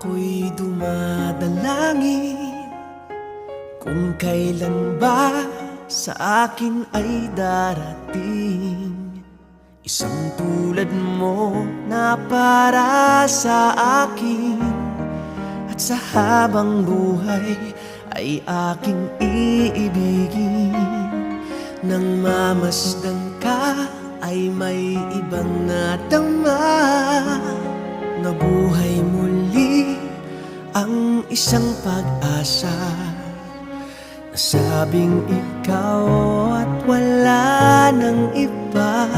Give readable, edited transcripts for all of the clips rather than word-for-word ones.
Ako'y dumadalangin kung kailan ba sa akin ay darating isang tulad mo na para sa akin. At sa habang buhay ay aking iibigin. Nang mamasdan ka ay may ibang nadama. Nabuhay muli ang isang pag-asa. Nasabing ikaw at wala nang iba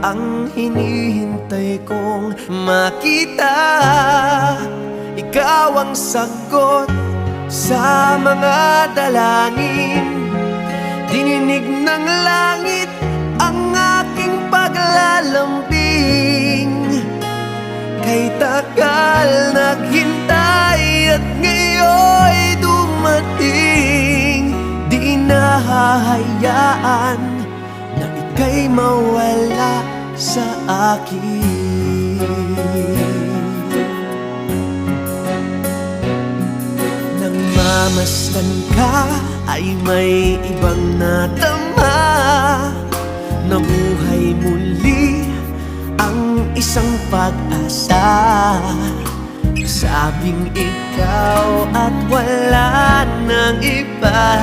ang hinihintay kong makita. Ikaw ang sagot sa mga dalangin. Dininig ng langit ang aking paglalambing. Kay tagal naghintay at ngayon'y dumating. Di nahahayaan na ika'y mawala sa akin. Nang mamasdan ka ay may ibang nadama. Nabuhay muli ang isang pag-asa. Sabing ikaw at wala nang iba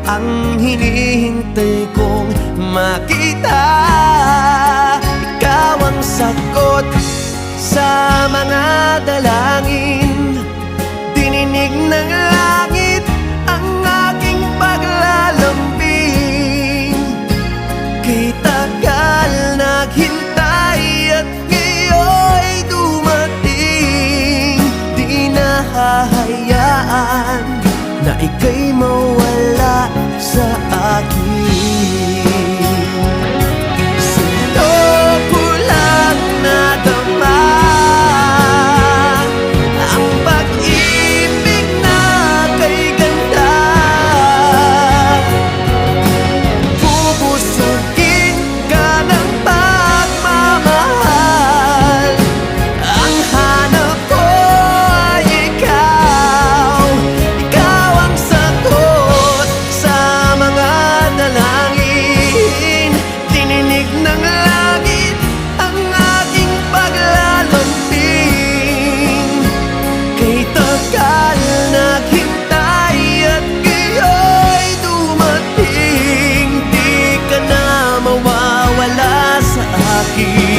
ang hinihintay kong makita. Ikaw ang sagot sa mga dalangin. Dininig ng langit ang aking paglalambing. Kay tagal naghintay at ngayon'y dumating. Di nahahayaan na ika'y mawala sa akin. Sino ko lang nadama ang pag-ibig na kay ganda. Bubusugin ka ng pagmamahal. Ang hanap ko ay ikaw. Ikaw ang sagot sa mga dalangin. Dininig ng langit ang aking paglalambing. Kay tagal naghintay at ngayon'y dumating. Di ka na mawawala sa akin.